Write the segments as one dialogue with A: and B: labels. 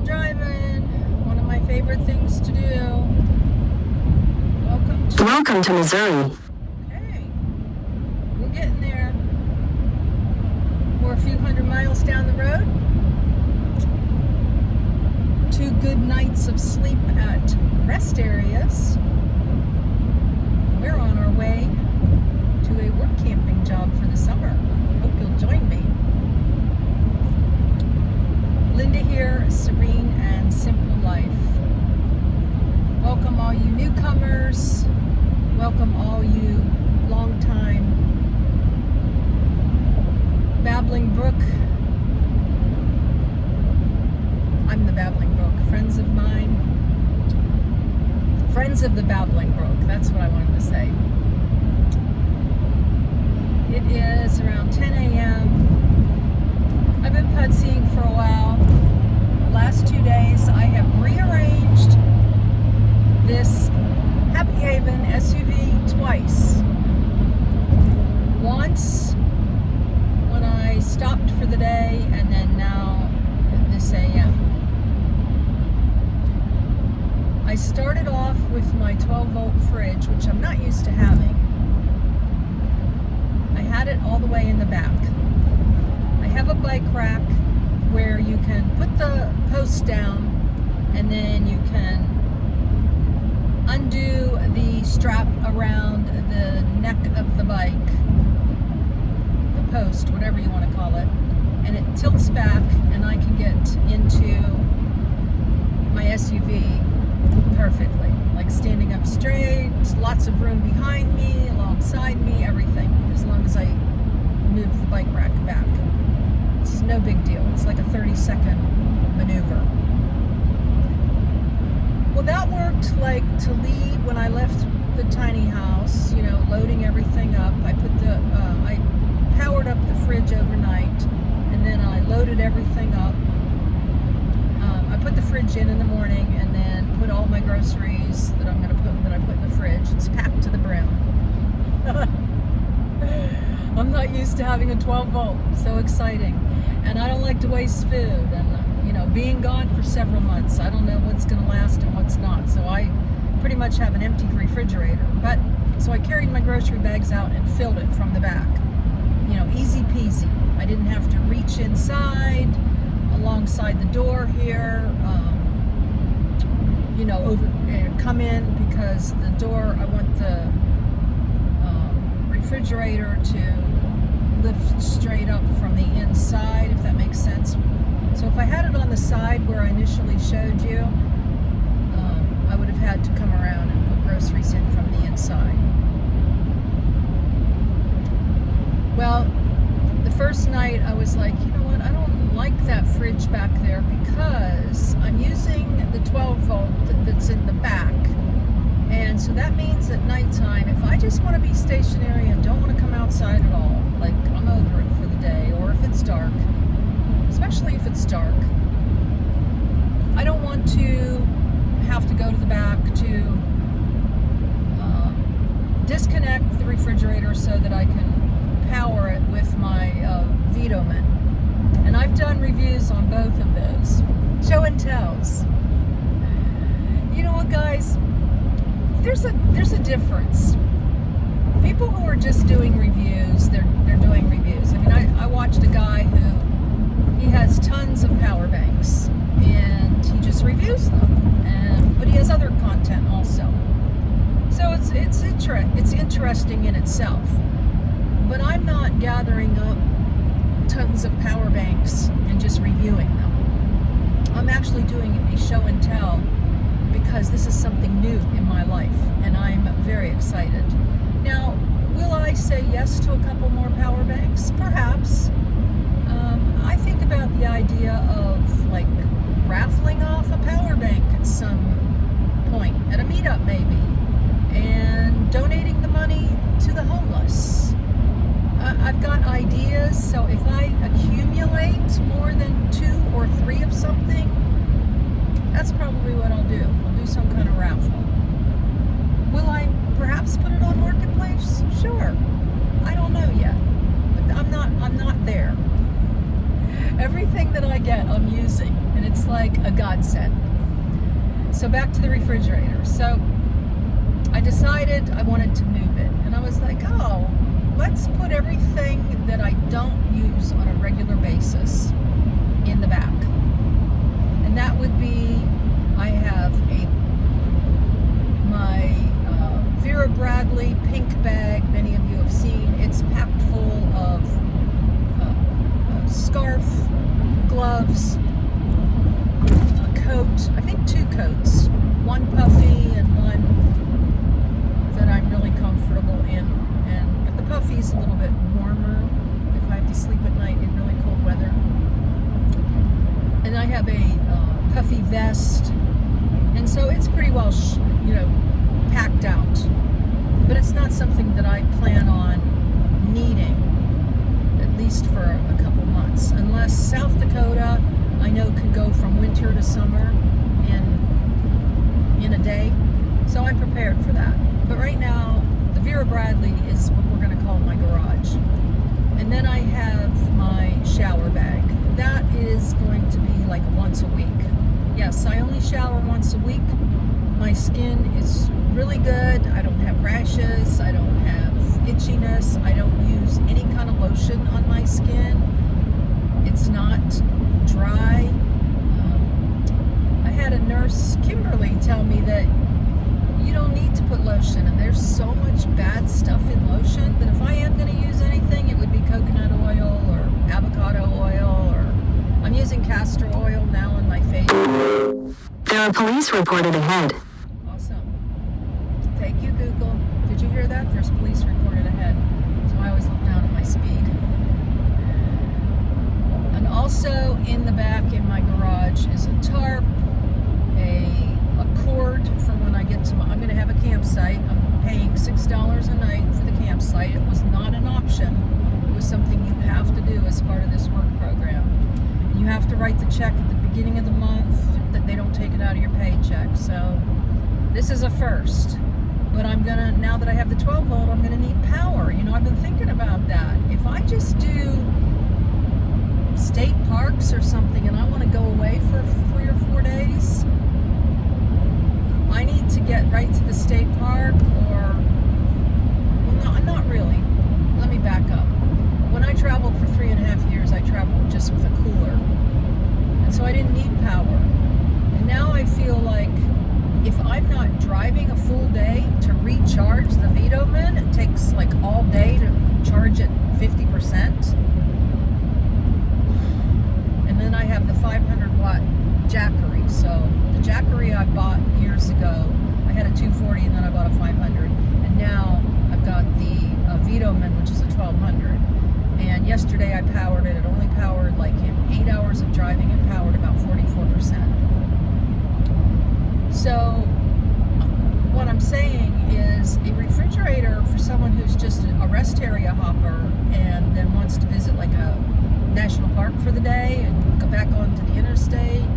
A: Driving. One of my favorite things to do.
B: Welcome to Missouri.
A: Okay. We're getting there. We're a few hundred miles down the road. 2 good nights of sleep at rest areas. We're on our way to a work camping job for the summer. Hope you'll join me. Linda here, Serene and Simple Life. Welcome all you newcomers. Welcome all you long-time Babbling Brook. I'm the Babbling Brook. Friends of mine. Friends of the Babbling Brook. That's what I wanted to say. It is around 10 a.m. I've been putsying for a while. The last 2 days I have rearranged this Happy Haven SUV twice. Once when I stopped for the day, and then now at this AM. I started off with my 12-volt fridge, which I'm not used to having. I had it all the way in the back. I have a bike rack where you can put the post down and then you can undo the strap around the neck of the bike, the post, whatever you want to call it, and it tilts back and I can get into my SUV perfectly, like standing up straight, lots of room behind me, alongside me, everything, as long as I move the bike rack back. It's no big deal. It's like a 30-second maneuver. Well, that worked like to leave when I left the tiny house, you know, loading everything up. I powered up the fridge overnight, and then I loaded everything up. I put the fridge in the morning, and then put all my groceries that I put in the fridge. It's packed to the brim. I'm not used to having a 12-volt. So exciting. And I don't like to waste food. And, being gone for several months, I don't know what's going to last and what's not. So I pretty much have an empty refrigerator. So I carried my grocery bags out and filled it from the back. Easy peasy. I didn't have to reach inside, alongside the door here, come in, because the door, I want the refrigerator to lift straight up from the inside, if that makes sense. So if I had it on the side where I initially showed you, I would have had to come around and put groceries in from the inside. Well, the first night I was like, you know what, I don't like that fridge back there because I'm using the 12-volt that's in the back. And so that means at nighttime, if I just want to be stationary and don't want to come outside at all, like I'm over it for the day, or if it's dark, especially if it's dark, I don't want to have to go to the back to disconnect the refrigerator so that I can power it with my Vitomin. And I've done reviews on both of those. Show and tells. You know what, guys? There's a difference. People who are just doing reviews, they're doing reviews. I mean, I watched a guy who he has tons of power banks and he just reviews them, but he has other content also. So it's interesting in itself. But I'm not gathering up tons of power banks and just reviewing them. I'm actually doing a show and tell because this is something new in my life, and I'm very excited. Now, will I say yes to a couple more power banks? Perhaps. I think about the idea of like raffling off a power bank at some point, at a meetup maybe, and donating the money to the homeless. I've got ideas, so if I accumulate more than 2 or 3 of something, that's probably what I'll do. I'll do some kind of raffle. Will I perhaps put it on Marketplace? Sure. I don't know yet. But I'm not there. Everything that I get, I'm using. And it's like, a godsend. So back to the refrigerator. So I decided I wanted to move it, and I was like, oh, let's put everything that I don't use on a regular basis in the back. And that would be, I have my Vera Bradley pink bag, many of you have seen. It's packed full of a scarf, gloves, a coat, I think 2 coats, one puffy and one that I'm really comfortable in. But the puffy's a little bit warmer if I have to sleep at night in really cold weather. And I have a puffy vest, and so it's pretty well, packed out. But it's not something that I plan on needing, at least for a couple months, unless South Dakota, I know, can go from winter to summer in a day. So I'm prepared for that. But right now, the Vera Bradley is what we're going to call my garage. And then I have my shower bag. That is going to be like once a week. Yes, I only shower once a week. My skin is really good. I don't have rashes. I don't have itchiness. I don't use any kind of lotion on my skin. It's not dry. I had a nurse, Kimberly, tell me that you don't need to put lotion, and there's so much bad stuff in lotion that if I am going to use anything, it would be coconut oil or avocado oil, or I'm using castor oil now on my face.
B: There are police reported ahead.
A: Awesome. Thank you, Google. Did you hear that? There's police reported ahead. So I always look down at my speed. And also in the back in my garage is a tarp, a cord for when I get to I'm going to have a campsite. I'm paying $6 a night for the campsite. It was not an option. It was something you have to do as part of this work program. You have to write the check at the beginning of the month, that they don't take it out of your paycheck. So this is a first. But I'm gonna, now that I have the 12 volt, I'm gonna need power. I've been thinking about that. If I just do state parks or something and I want to go away for 3 or 4 days, I need to get right to the state park, or, well, no, not really. Let me back up. When I traveled for 3.5 years, I traveled just with a cooler. And so I didn't need power. And now I feel like if I'm not driving a full day to recharge the Vitomin, it takes like all day to charge it 50%. And then I have the 500 watt Jackery. So the Jackery I bought years ago, I had a 240 and then I bought a 500. And now I've got the Vitomin, which is a 1200. And yesterday I powered it. It only powered, like in 8 hours of driving, it powered about 44%. So what I'm saying is a refrigerator for someone who's just a rest area hopper and then wants to visit like a national park for the day and go back onto the interstate,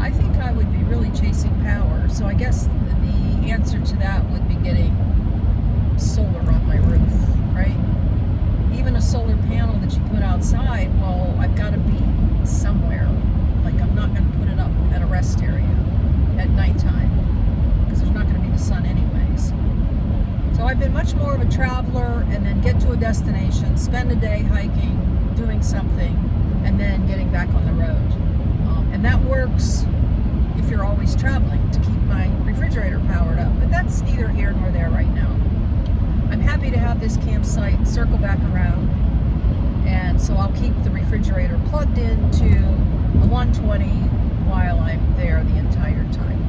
A: I think I would be really chasing power. So I guess the answer to that would be getting solar on my roof, right? Even a solar panel that you put outside, well, I've got to be somewhere. Like, I'm not going to put it up at a rest area at nighttime because there's not going to be the sun anyways. So I've been much more of a traveler, and then get to a destination, spend a day hiking, doing something, and then getting back on the road. And that works if you're always traveling, to keep my refrigerator powered up. But that's neither here nor there right now. I'm happy to have this campsite circle back around, and so I'll keep the refrigerator plugged into a 120 while I'm there the entire time.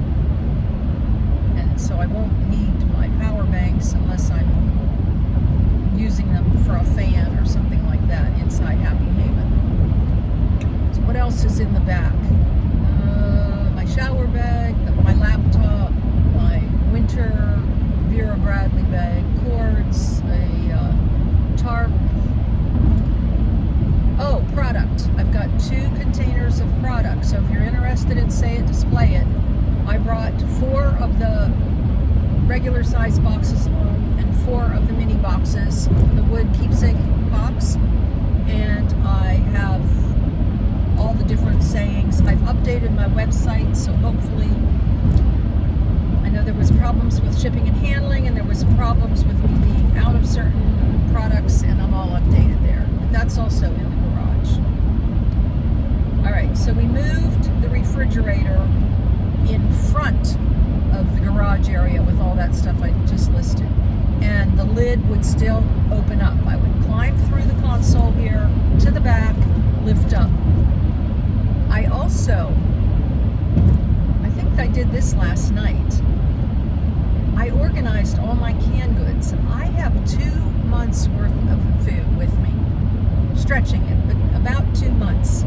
A: And so I won't need my power banks unless I'm using them for a fan or something like that inside Happy Haven. So what else is in the back? My shower bag, my laptop, my winter Vera Bradley bag, cords, a tarp. Oh, product. I've got 2 containers of product. So if you're interested in Say It, Display It, I brought 4 of the regular size boxes along and 4 of the mini boxes, the wood keepsake box. And I have all the different sayings. I've updated my website, so hopefully, I know there was problems with shipping and handling, and there was problems with me being out of certain products, and I'm all updated there. But that's also in the garage. All right, so we moved the refrigerator in front of the garage area with all that stuff I just listed. And the lid would still open up. I would climb through the console here to the back, lift up. I also, I think I did this last night. I organized all my canned goods. I have 2 months worth of food with me, stretching it, but about 2 months.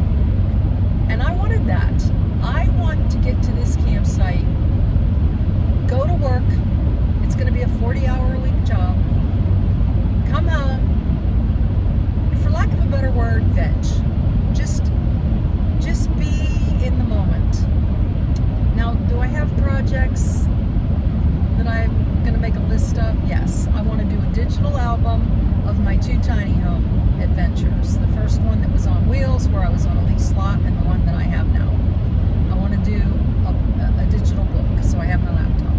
A: And I wanted that. I want to get to this campsite, go to work. It's going to be a 40-hour-a-week job. Come home, and for lack of a better word, veg. Just be in the moment. Now, do I have projects that I'm going to make a list of? Yes. I want to do a digital album of my 2 tiny home adventures. The first one that was on wheels, where I was on a lease lot, and the one that I have now. I want to do a digital book, so I have my laptop.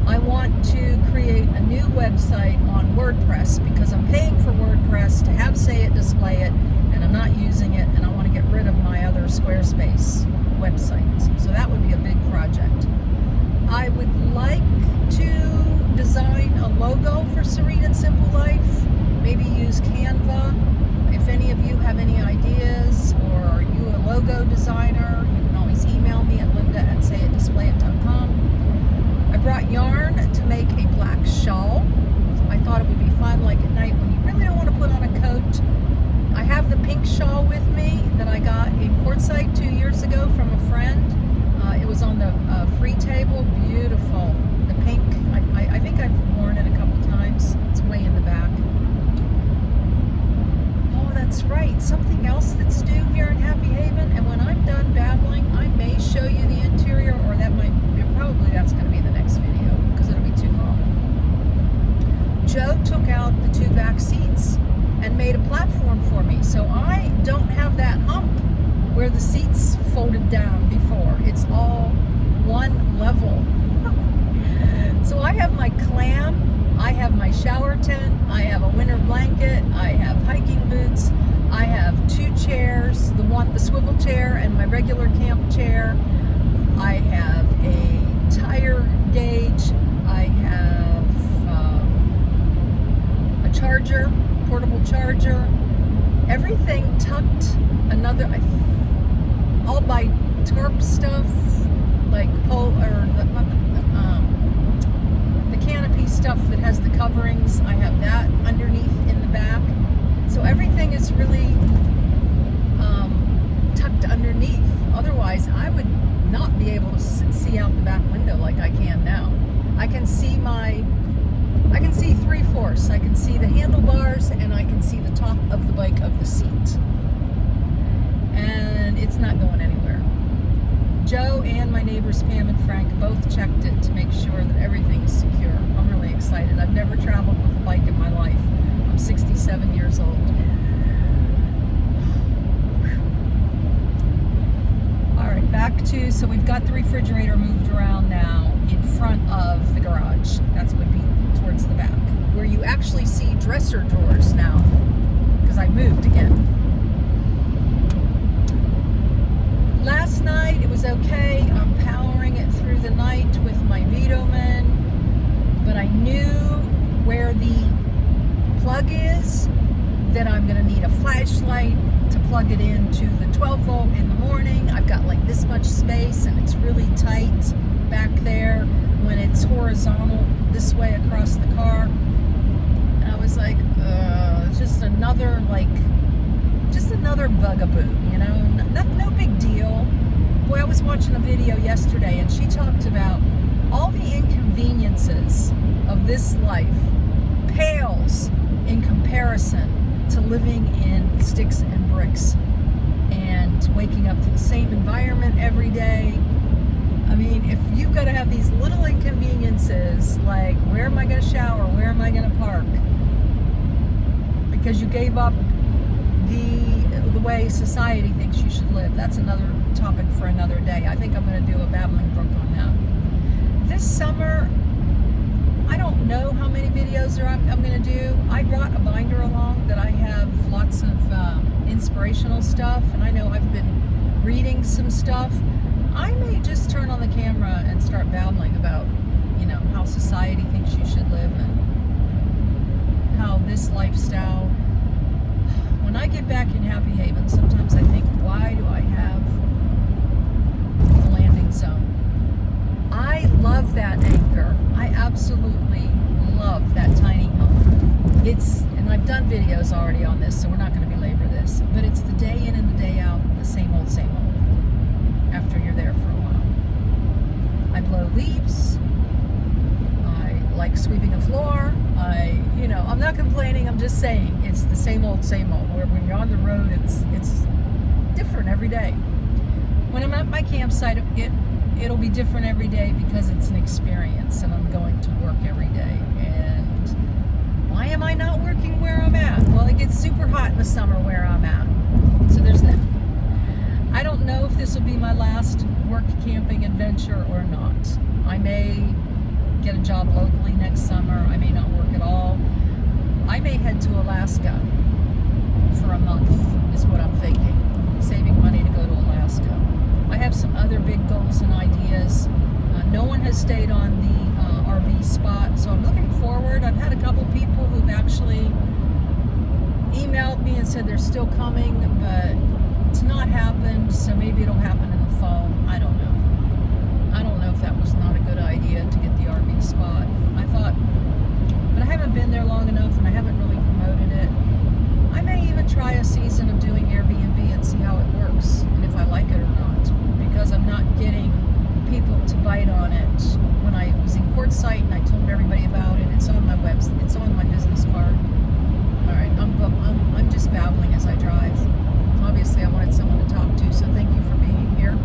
A: I want to create a new website on WordPress because I'm paying for WordPress to have Say It display it, and I'm not using it, and I want to get rid of my other Squarespace website. So that would be a big project. I would like to design a logo for Serene and Simple Life, maybe use Canva. If any of you have any ideas, or are you a logo designer, you can always email me at linda@sayitdisplayit.com. I brought yarn to make a black shawl. I thought it would be fun, like at night when you really don't want to put on a coat. I have the pink shawl with me that I got in Quartzsite 2 years ago from a friend. It was on the free table, beautiful. The pink, I think I've worn it a couple times. It's way in the back. Oh, that's right, something else that's due here in Happy Haven, and when I'm done babbling, I may show you the interior, or that might be, probably that's going to be the next video, because it'll be too long. Joe took out the 2 back seats and made a platform for me, so I don't have that hump where the seats folded down before. It's all one level. So I have my clam, I have my shower tent, I have a winter blanket, I have hiking boots, I have 2 chairs, the swivel chair and my regular camp chair. I have a tire gauge, I have a charger, portable charger, everything tucked. I'll buy tarp stuff, like the canopy stuff that has the coverings. I have that underneath in the back. So everything is really tucked underneath. Otherwise, I would not be able to see out the back window like I can now. I can see 3/4. I can see the handlebars, and I can see the top of the bike of the seat. And it's not going anywhere. Joe and my neighbors Pam and Frank both checked it to make sure that everything is secure. I'm really excited. I've never traveled with a bike in my life. I'm 67 years old. All right, so we've got the refrigerator moved around now in front of the garage. That's going to be towards the back, where you actually see dresser drawers now, because I moved again. Last night, it was okay. I'm powering it through the night with my Vitoman, but I knew where the plug is, that I'm going to need a flashlight to plug it into the 12 volt in the morning. I've got like this much space, and it's really tight back there when it's horizontal this way across the car. And I was like, just another bugaboo, you know, no big deal. Boy, I was watching a video yesterday, and she talked about all the inconveniences of this life pales in comparison to living in sticks and bricks and waking up to the same environment every day. I mean, if you've got to have these little inconveniences, like where am I going to shower, where am I going to park, because you gave up the way society thinks you should live, that's another topic for another day. I think I'm going to do a babbling brook on that. This summer, I don't know how many videos I'm going to do. I brought a binder along that I have lots of inspirational stuff, and I know I've been reading some stuff. I may just turn on the camera and start babbling about, how society thinks you should live and how this lifestyle. When I get back in Happy Haven, sometimes I think, why do I have a landing zone? I love that anchor. I absolutely love that tiny home. And I've done videos already on this, so we're not going to belabor this, but it's the day in and the day out, the same old, after you're there for a while. I blow leaves. I like sweeping a floor. I'm not complaining, I'm just saying it's the same old. Where when you're on the road, it's different every day. When I'm at my campsite, it'll be different every day because it's an experience and I'm going to work every day. And why am I not working where I'm at? Well, it gets super hot in the summer where I'm at. So I don't know if this will be my last work camping adventure or not. I may get a job locally next summer. I may not work at all. I may head to Alaska for a month is what I'm thinking. Saving money to go to Alaska. I have some other big goals and ideas. No one has stayed on the RV spot, so I'm looking forward. I've had a couple people who've actually emailed me and said they're still coming, but it's not happened, so maybe it'll happen in the fall. I don't know. I don't know if that was not a good idea to get the RV spot. I thought, but I haven't been there long enough and I haven't really promoted it. I may even try a season of doing Airbnb and see how it works and if I like it or not, because I'm not getting people to bite on it. When I was in Quartzsite and I told everybody about it, it's on my website, it's on my business card. All right, I'm just babbling as I drive. Obviously, I wanted someone to talk to, so thank you for being here.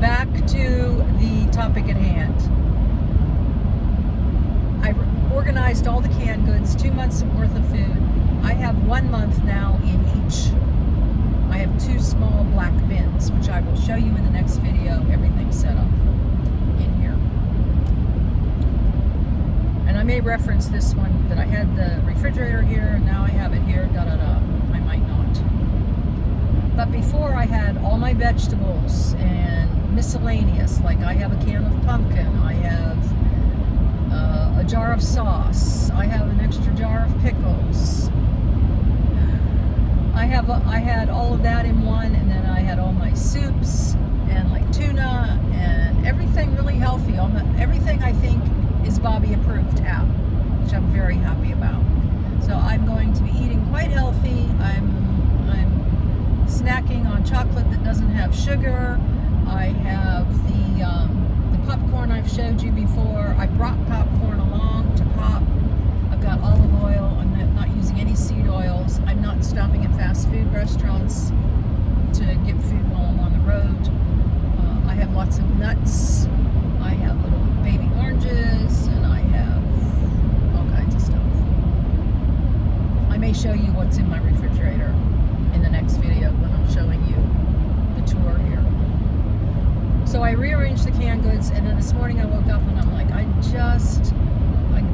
A: Back to the topic at hand. I organized all the canned goods, 2 months worth of food. I have 1 month now in each. I have 2 small black bins, which I will show you in the next video. Everything's set up in here. And I may reference this one that I had the refrigerator here, and now I have it here, I might not. But before I had all my vegetables and miscellaneous, like I have a can of pumpkin, I have a jar of sauce, I have an extra jar of pickles. I had all of that in one, and then I had all my soups and like tuna and everything really healthy. Everything I think is Bobby approved app, which I'm very happy about. So I'm going to be eating quite healthy. I'm snacking on chocolate that doesn't have sugar. I have the popcorn I've showed you before. I brought popcorn along to pop. I've got olive oil. I'm not using any seed oils. I'm not stopping at fast food restaurants to get food while I'm on the road. I have lots of nuts. I have little baby oranges, and I have all kinds of stuff. I may show you what's in my refrigerator in the next video when I'm showing you the tour here. So I rearranged the canned goods, and then this morning I woke up and I'm like,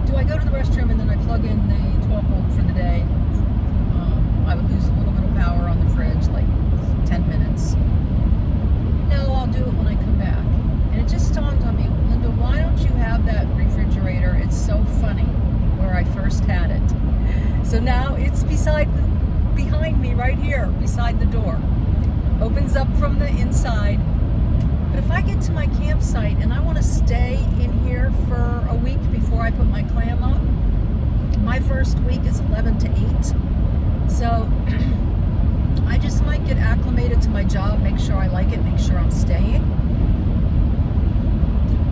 A: do I go to the restroom and then I plug in the 12 volt for the day? I would lose a little bit of power on the fridge, like 10 minutes. No, I'll do it when I come back. And it just dawned on me, Linda, why don't you have that refrigerator? It's so funny where I first had it. So now it's behind me right here, beside the door. Opens up from the inside. But if I get to my campsite and I want to stay in here for a week before I put my clam up, my first week is 11 to 8. So I just might get acclimated to my job, make sure I like it, make sure I'm staying.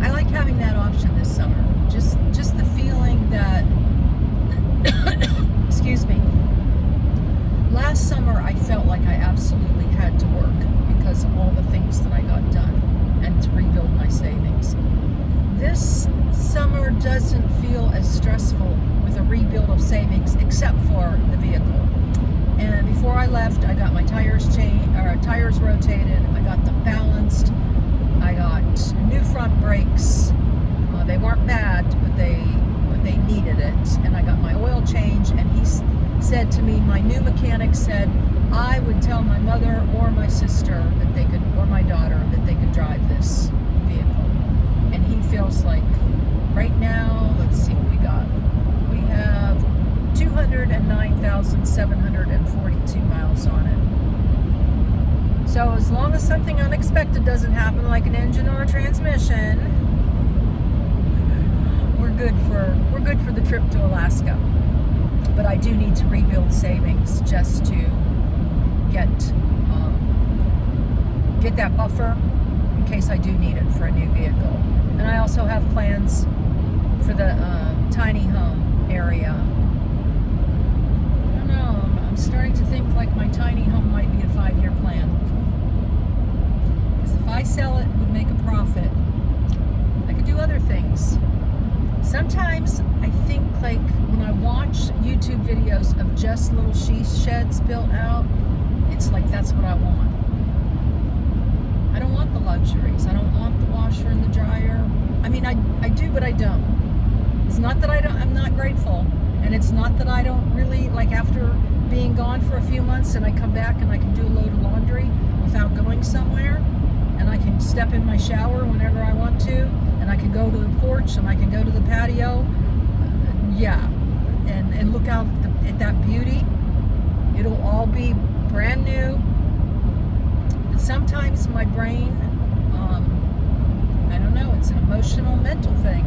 A: I like having that option this summer. Just the feeling that, excuse me, last summer I felt like I absolutely had to work because of all the things that I got done and to rebuild my savings. This summer doesn't feel as stressful with a rebuild of savings except for the vehicle. And before I left, I got my tires rotated. I got them balanced. I got new front brakes. They weren't bad, but they needed it. And I got my oil change. And he said to me, my new mechanic said, I would tell my mother or my sister that they could, or my daughter, that they could drive this vehicle. And he feels like right now, let's see what we got. We have 209,742 miles on it. So as long as something unexpected doesn't happen, like an engine or a transmission, we're good for the trip to Alaska. But I do need to rebuild savings just to get that buffer in case I do need it for a new vehicle. And I also have plans for the tiny home area. I don't know, I'm starting to think like my tiny home might be a 5-year plan. Because if I sell it and would make a profit, I could do other things. Sometimes I think like when I watch YouTube videos of just little she sheds built out, it's like that's what I want. I don't want the luxuries. I don't want the washer and the dryer. I mean, I do, but I don't. It's not that I'm not grateful. And it's not that I don't really, like after being gone for a few months and I come back and I can do a load of laundry without going somewhere. And I can step in my shower whenever I want to. And I can go to the porch and I can go to the patio. Yeah. And look out at that beauty. It'll all be brand new. But sometimes my brain, I don't know, it's an emotional, mental thing.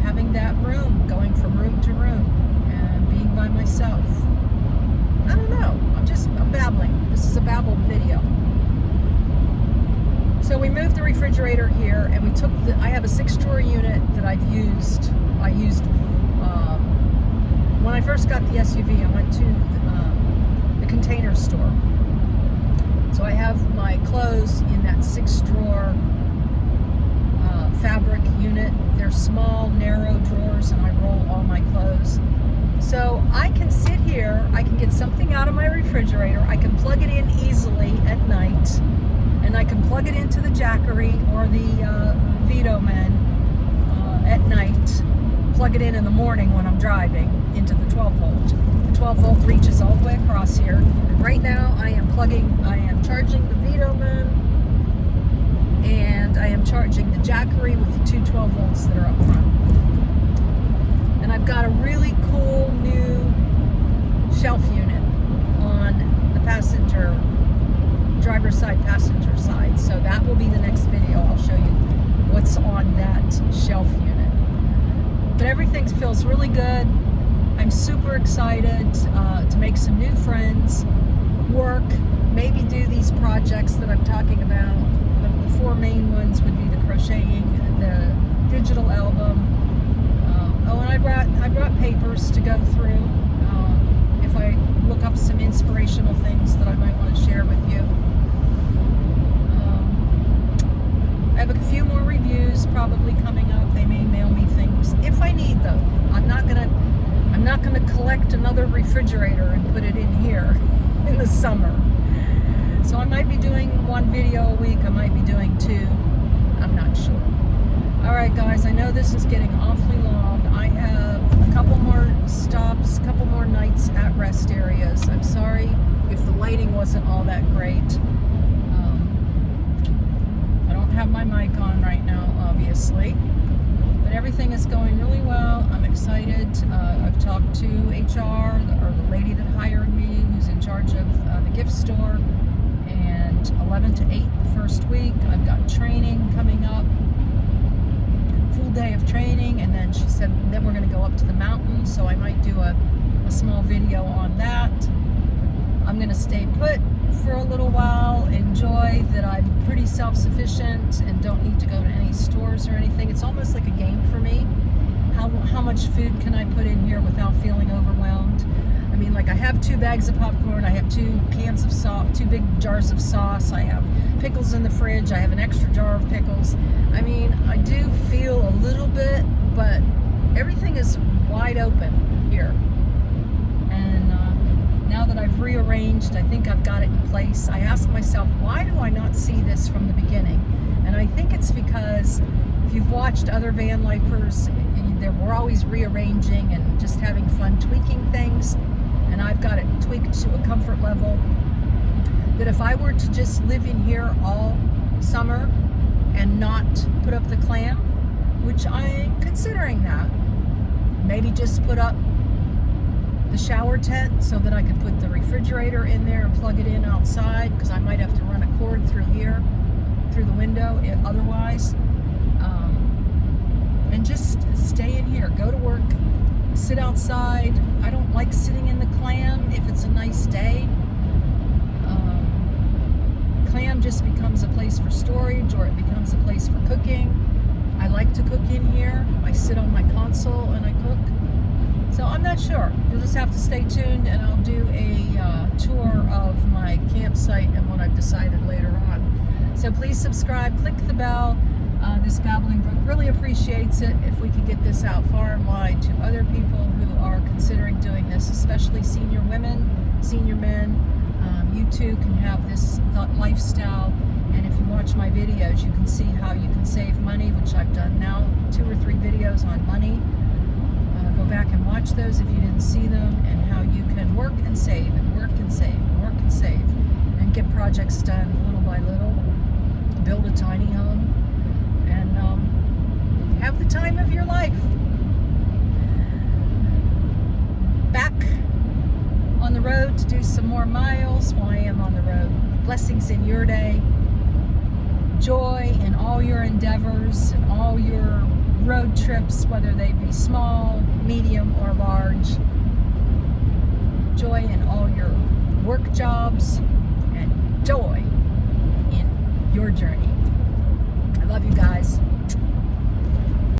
A: Having that room, going from room to room, and being by myself. I don't know. I'm babbling. This is a babble video. So we moved the refrigerator here, and we took I have a 6-drawer unit that I used when I first got the SUV. I went to the container store. So I have my clothes in that 6-drawer fabric unit. They're small, narrow drawers, and I roll all my clothes. So I can sit here, I can get something out of my refrigerator, I can plug it in easily at night, and I can plug it into the Jackery or the Vitoman at night, plug it in the morning when I'm driving into the 12 volt. The 12 volt reaches all the way across here. And right now I am charging the Vitoman, and I am charging the Jackery with the 2 12 volts that are up front. And I've got a really cool new shelf unit on the driver's side, passenger side. So that will be the next video. I'll show you what's on that shelf unit. But everything feels really good. I'm super excited to make some new friends, work, maybe do these projects that I'm talking about. The 4 main ones would be the crocheting, the digital album. And I brought papers to go through if I look up some inspirational things that I might want to share with you. I have a few more reviews probably coming up. They may mail me things if I need them. I'm not gonna collect another refrigerator and put it in here in the summer. So I might be doing 1 video a week. I might be doing 2. I'm not sure. All right, guys. I know this is getting awfully long. I have a couple more stops, a couple more nights at rest areas. I'm sorry if the lighting wasn't all that great. I don't have my mic on right now, obviously. But everything is going really well. I'm excited. I've talked to HR, or the lady that hired me, who's in charge of the gift store. And 11 to 8 the first week. I've got training coming up. Full day of training. And then she said, then we're going to go up to the mountains. So I might do a small video on that. I'm going to stay put for a little while, enjoy that I'm pretty self-sufficient and don't need to go to any stores or anything. It's almost like a game for me. How much food can I put in here without feeling overwhelmed? I mean, like I have 2 bags of popcorn, I have 2 cans of sauce, 2 big jars of sauce, I have pickles in the fridge, I have an extra jar of pickles. I mean, I do feel a little bit, but everything is wide open here. And now that I've rearranged, I think I've got it in place. I ask myself, why do I not see this from the beginning? And I think it's because if you've watched other van lifers, we're always rearranging and just having fun tweaking things. And I've got it tweaked to a comfort level that if I were to just live in here all summer and not put up the clam, which I'm considering that, maybe just put up the shower tent so that I could put the refrigerator in there and plug it in outside, because I might have to run a cord through here, through the window otherwise. And just stay in here, go to work, sit outside. I don't like sitting in the clam if it's a nice day. Clam just becomes a place for storage, or it becomes a place for cooking. I like to cook in here. I sit on my console and I cook. So I'm not sure. You'll just have to stay tuned, and I'll do a tour of my campsite and what I've decided later on. So please subscribe, click the bell. This Babbling Brook really appreciates it if we could get this out far and wide to other people who are considering doing this, especially senior women, senior men. You too can have this lifestyle, and if you watch my videos, you can see how you can save money, which I've done now 2 or 3 videos on money. Go back and watch those if you didn't see them, and how you can work and save and work and save and work and save and get projects done little by little, build a tiny home, and have the time of your life. Back on the road to do some more miles while I am on the road. Blessings in your day. Joy in all your endeavors and all your road trips, whether they be small, medium, or large. Joy in all your work jobs, and joy in your journey. I love you guys.